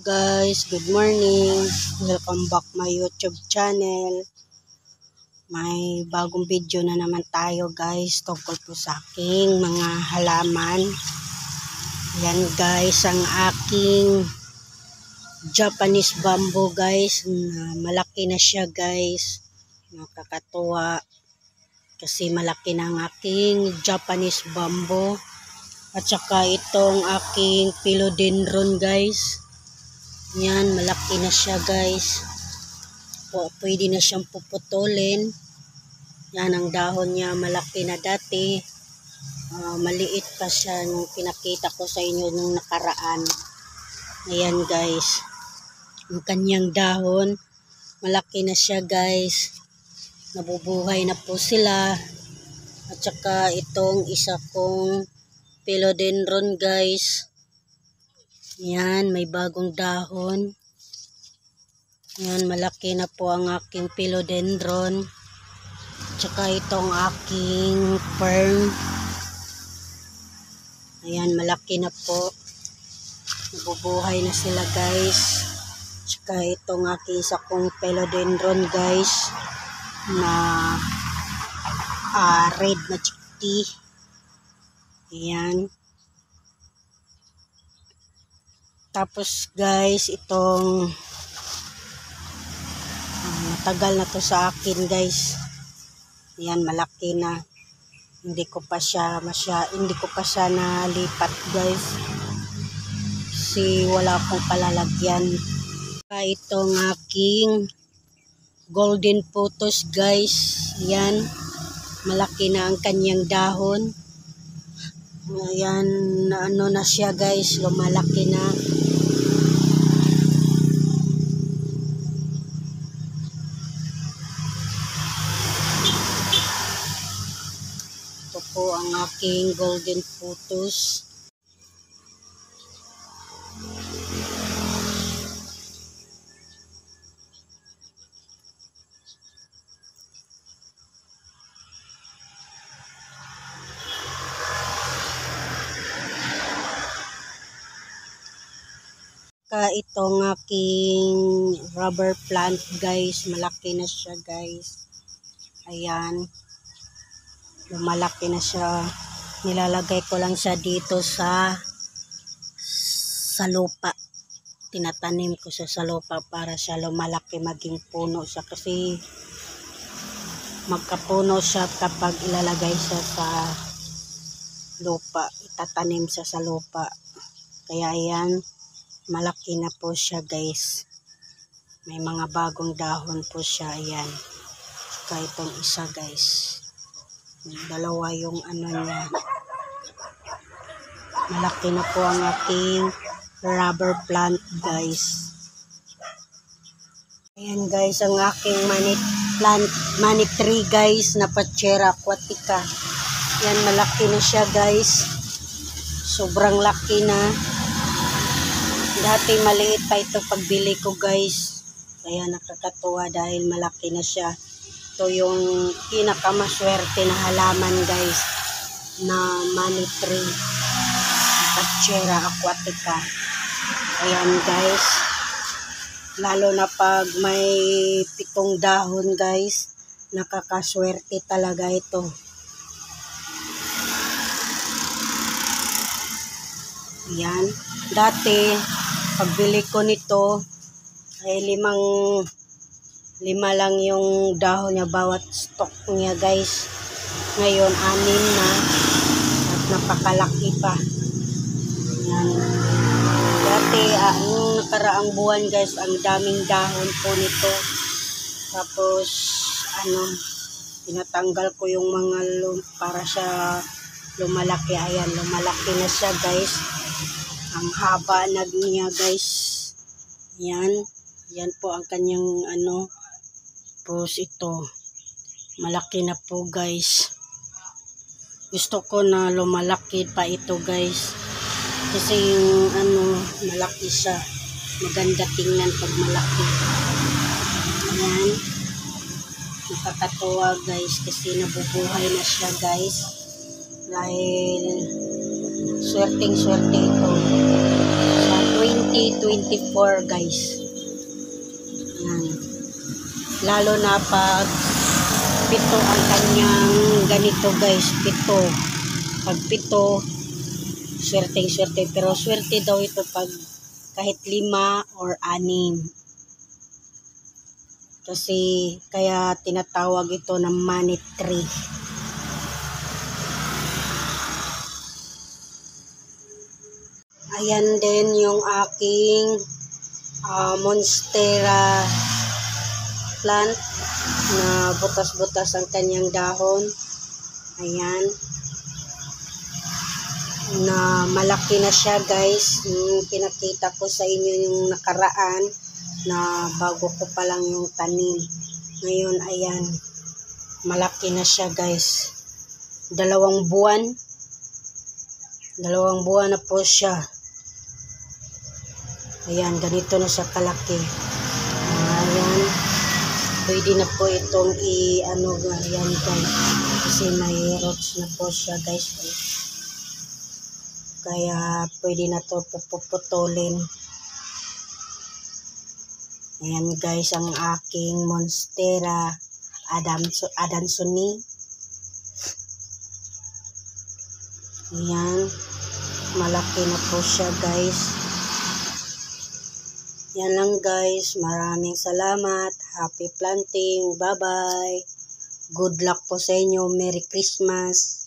Guys, good morning. Welcome back my YouTube channel. May bagong video na naman tayo guys tungkol po sa aking mga halaman. Yan guys, ang aking Japanese bamboo guys. Malaki na siya guys. Nakakatuwa kasi malaki na ang aking Japanese bamboo. At saka itong aking philodendron guys. Yan, malaki na siya guys. Pwede na siyang puputulin. Yan, ang dahon niya malaki na dati. Maliit pa siya nung pinakita ko sa inyo nung nakaraan. Ayan guys. Ang kanyang dahon, malaki na siya guys. Nabubuhay na po sila. At saka itong isa kong philodendron guys. Yan, may bagong dahon. Yan, malaki na po ang aking philodendron. Tsaka itong aking fern. Ayan, malaki na po. Nabubuhay na sila guys. Tsaka itong aking isa kong philodendron guys. Na red na chikti. Ayan. Tapos guys, itong matagal na to sa akin guys. Yan, malaki na. Hindi ko pa siya nalipat guys. Kasi wala akong palalagyan. Itong aking golden photos guys. Yan, malaki na ang kanyang dahon. Ayan, ano na siya guys, lumalaki na. Ito po ang aking golden photos. Itong aking rubber plant guys, malaki na siya guys. Ayan, lumalaki na siya. Nilalagay ko lang siya dito sa lupa. Tinatanim ko siya sa lupa para siya lumalaki, maging puno siya. Kasi magkapuno siya kapag ilalagay siya sa lupa. Itatanim siya sa lupa. Kaya ayan, malaki na po siya guys. May mga bagong dahon po siya. Ayan. Saka itong isa guys. Dalawa yung ano niya. Malaki na po ang aking rubber plant guys. Ayan guys, ang aking money tree guys na Pachera aquatica. Yan, malaki na siya guys. Sobrang laki na. Dati maliit pa ito pagbili ko guys. Kaya nakakatuwa dahil malaki na siya. Ito yung pinakamaswerte na halaman guys. Na money tree. Pachera aquatica. Ayan guys. Lalo na pag may 7 dahon guys. Nakakaswerte talaga ito. Ayan. Dati pagbili ko nito ay 5 lang yung dahon niya bawat stock niya guys. Ngayon 6 na at napakalaki pa. Yan. Dati ang nakaraang buwan guys, ang daming dahon po nito. Tapos tinatanggal ko yung mga para siya lumalaki. Ayan, lumalaki na siya guys. Ang haba na niya guys. Yan. Yan po ang kanyang Tapos ito. Malaki na po guys. Gusto ko na lumalaki pa ito guys. Kasi yung malaki siya. Maganda tingnan pag malaki. Ayan. Nakakatuwa guys kasi nabubuhay na siya guys. Dahil swerteng-swerte ito. Sa 20 2024 guys. Yan. Lalo na pag pito ang kanyang ganito guys, pito. Pag pito, swerte. Pero swerte daw ito pag kahit 5 or 6. Kasi kaya tinatawag ito na money tree. Ayan din yung aking monstera plant na butas-butas ang kanyang dahon. Ayan. Na malaki na siya guys. Pinakita ko sa inyo yung nakaraan na bago ko pa lang yung tanim. Ngayon ayan. Malaki na siya guys. 2 buwan. 2 buwan na po siya. Ayan, ganito na siya kalaki. Ayan. Pwede na po itong i-ano yan guys. Kasi may roots na po siya guys. Kaya pwede na to puputulin. Ayan guys, ang aking monstera adansoni. Ayan. Malaki na po siya guys. Yan lang guys. Maraming salamat. Happy planting. Bye-bye. Good luck po sa inyo. Merry Christmas.